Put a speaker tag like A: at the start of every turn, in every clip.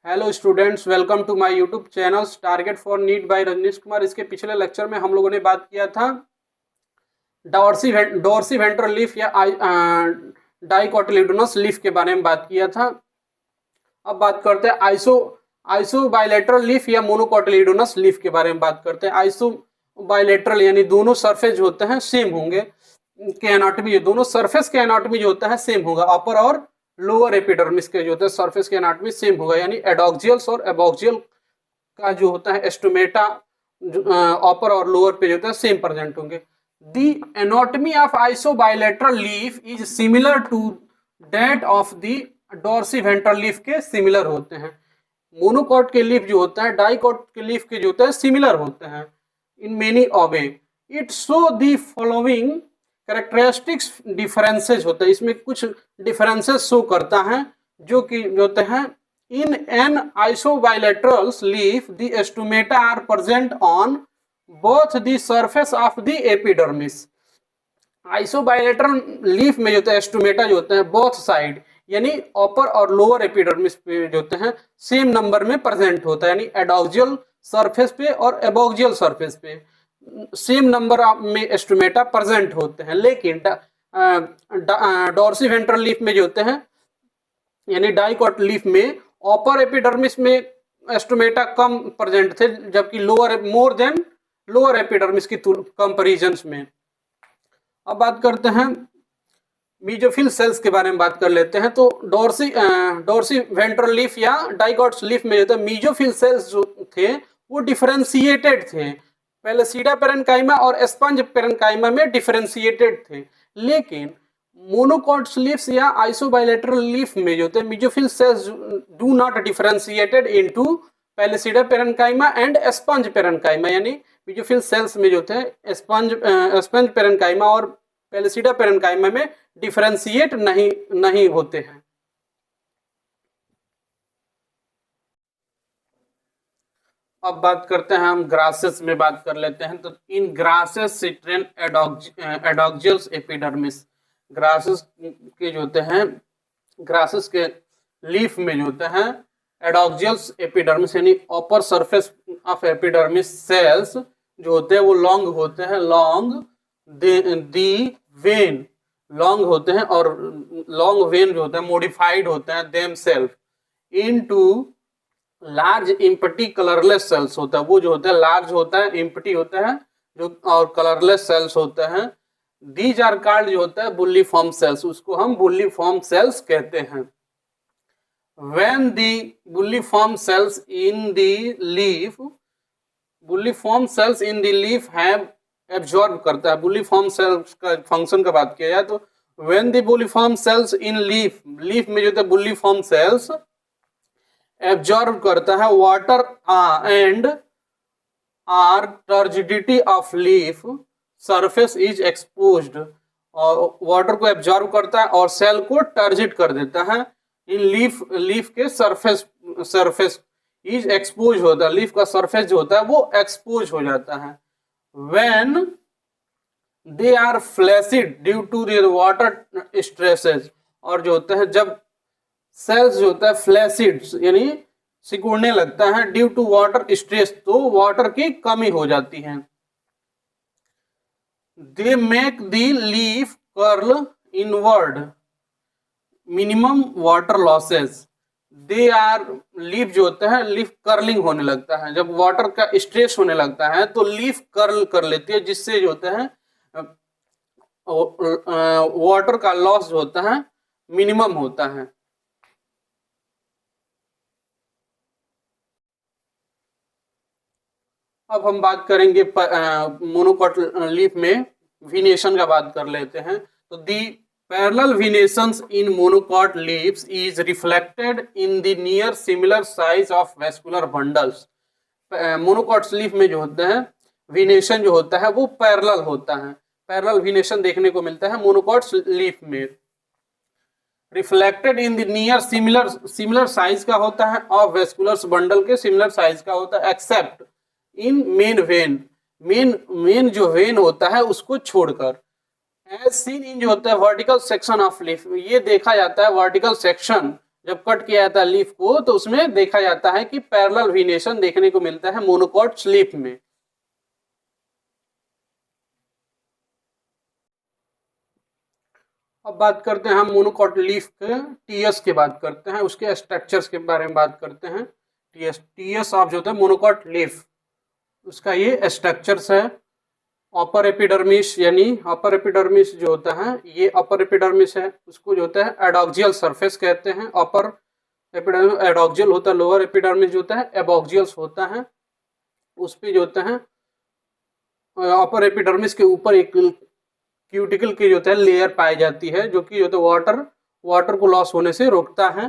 A: Hello students, welcome to my YouTube channel target for NEET by Rajnish Kumar. इसके पिछले lecture में हम लोगों ने बात किया था डॉर्सी वेंट्रल लीफ या डाइकोटिलिडोनस लीफ के बारे में बात किया था। अब बात करते हैं आइसो बायलैटरल लीफ या मोनोकोटिलिडोनस लीफ के बारे में बात करते हैं। आइसो बायलैटरल यानी दोनों सरफेस जो होते हैं सेम होंगे के एनाटॉमी, दोनों सरफेस के एनाटॉमी जो होता है सेम होगा। अपर और लोअर एपिडर्मिस के जो होता है सरफेस के एनाटॉमी सेम होगा, यानी एडॉक्सियल्स और एबॉक्सियल का जो होता है एस्टोमेटा अपर और लोअर पे जो होता है सेम प्रेजेंट होंगे। The anatomy of isobilateral leaf is similar to that of the dorsiventral leaf के सिमिलर होते हैं। मोनोकॉट के लीफ जो होता है डाइकॉट के लीफ के जो होता है सिमिलर होते हैं in many away. It show the following characteristics differences होता है, इसमें कुछ डिफरेंसेस शो करता है जो कि होते हैं in an isobilaterals leaf the stomata are present on both the surface of the epidermis. Isobilateral leaf में जो होता है एस्टोमेटा जो होते हैं बोथ साइड यानी अपर और लोअर एपिडर्मिस पे जो होते हैं सेम नंबर में प्रेजेंट होता है, यानी एडॉक्सियल सरफेस पे और एबॉक्सियल सरफेस पे सेम नंबर में एस्टोमेटा प्रेजेंट होते हैं। लेकिन डॉर्सीवेंट्रल लीफ में जो होते हैं यानी डाइकॉट लीफ में अपर एपिडर्मिस में एस्टोमेटा कम प्रेजेंट थे, जबकि lower more than lower epidermis की कंपैरिजन में। अब बात करते हैं मीजोफिल सेल्स के बारे में बात कर लेते हैं। तो डॉर्सीवेंट्रल लीफ या डाइकॉट लीफ में जो था मीजोफिल सेल्स जो थे वो डिफरेंशिएटेड थे, पहले सीडा पेरेन्काइमा और स्पंज पेरेन्काइमा में डिफरेंशिएटेड थे। लेकिन मोनोकॉट लीफ्स या आइसोबायलैटरल लीफ में जो थे mesophyll cells do not differentiated into palisade parenchyma and sponge parenchyma, यानी मीजोफिल सेल्स में जो थे स्पंज पेरेन्काइमा और पैलिसीडा पेरेन्काइमा में डिफरेंशिएट नहीं होते हैं। अब बात करते हैं हम ग्रासेस में बात कर लेते हैं। तो इन ग्रासेस सिट्रेन एडॉक्सियल्स एपिडर्मिस, ग्रासेस के जो होते हैं ग्रासेस के लीफ में जो होते हैं एडॉक्सियल्स एपिडर्मिस यानी upper surface of epidermis cells जो होते हैं वो लॉन्ग होते हैं, लॉन्ग दी वेन लॉन्ग होते हैं, और लॉन्ग वेन जो होते हैं मॉडिफाइड होते हैं themselves into large empty colourless cells होता है। वो जो होता है लार्ज होता है, इम्पटी होता है जो, और कलरलेस सेल्स होते हैं। दीज आर कॉल्ड जो होता है बुल्लीफॉर्म सेल्स, उसको हम बुल्लीफॉर्म सेल्स कहते हैं। When the bulliform cells in the leaf, bulliform cells in the leaf have absorb करता है। बुल्लीफॉर्म सेल्स का फंक्शन का बात किया जाए तो when the bulliform cells in leaf, leaf में जो होता है बुल्लीफॉर्म सेल्स एब्जॉर्ब करता है water and our turgidity of leaf surface is exposed, और वाटर को एब्जॉर्ब करता है और सेल को टर्जिड कर देता है। इन लीफ के सरफेस इज एक्सपोज होता है, लीफ का सरफेस जो होता है वो एक्सपोज हो जाता है। When they are flaccid due to the water stresses, और जो होता है जब सेल्स जो होता है फ्लैसिड यानी सिकुड़ने लगता है ड्यू टू वाटर स्ट्रेस, तो वाटर की कमी हो जाती है। They make the leaf curl inward minimum water losses, they are leaf जो होता है लीफ कर्लिंग होने लगता है, जब वाटर का स्ट्रेस होने लगता है तो लीफ कर्ल कर लेती है, जिससे जो होता है वाटर का लॉस जो होता है मिनिमम होता है। अब हम बात करेंगे मोनोकॉट लीफ में विनेशन का बात कर लेते हैं। तो the parallel venations in monocot leaves is reflected in the near similar size of vascular bundles. Monocot leaf में जो होता है विनेशन जो होता है वो पैरेलल होता है, पैरेलल विनेशन देखने को मिलता है मोनोकॉट लीफ में। Reflected in the near similar size का होता है और वेस्कुलर बंडल के सिमिलर साइज का होता है, एक्सेप्ट इन मेन वेन, मेन जो वेन होता है उसको छोड़कर। एज सीन इन जो होता है वर्टिकल सेक्शन ऑफ लीफ, ये देखा जाता है वर्टिकल सेक्शन जब कट किया जाता है लीफ को तो उसमें देखा जाता है कि पैरेलल वेनेशन देखने को मिलता है मोनोकॉट लीफ में। अब बात करते हैं हम मोनोकॉट लीफ के टीएस की बात करते हैं, उसके स्ट्रक्चर्स के बारे में बात करते हैं। टीएस ऑफ जो होता है मोनोकॉट लीफ, उसका ये स्ट्रक्चर्स है। अपर एपिडर्मिस, यानी अपर एपिडर्मिस जो होता है ये अपर एपिडर्मिस है, उसको जो होता है एडॉक्सियल सरफेस कहते हैं। अपर एपिडर्मिस एडॉक्सियल होता है, लोअर एपिडर्मिस जो होता है एबॉक्सियल्स होता है। उस पे जो होता है अपर एपिडर्मिस के ऊपर एक क्यूटिकल की जो होता है लेयर पाई जाती है, जो कि जो होता है वाटर को लॉस होने से रोकता है।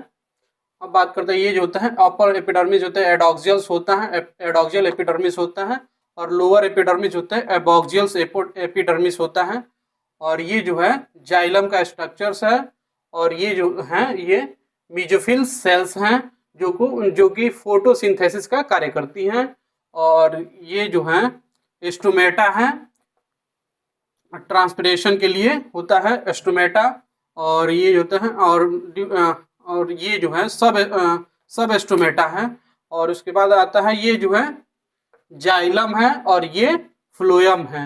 A: अब बात करते हैं ये जो होता है अपर एपिडर्मिस होता है एडॉक्सियल्स होता है, एडॉक्सियल एपिडर्मिस होता है, और लोअर एपिडर्मिस होता है एबॉक्सियल्स एपिडर्मिस होता है। और ये जो है जाइलम का स्ट्रक्चर्स है, और ये जो है ये मेसोफिल सेल्स हैं जो कि फोटोसिंथेसिस का कार्य करती हैं। और ये जो है स्टोमेटा है, ट्रांसपिरेशन के लिए होता है स्टोमेटा। और ये जो होता है और ये जो है सब स्टोमेटा है। और उसके बाद आता है ये जो है जाइलम है और ये फ्लोएम है।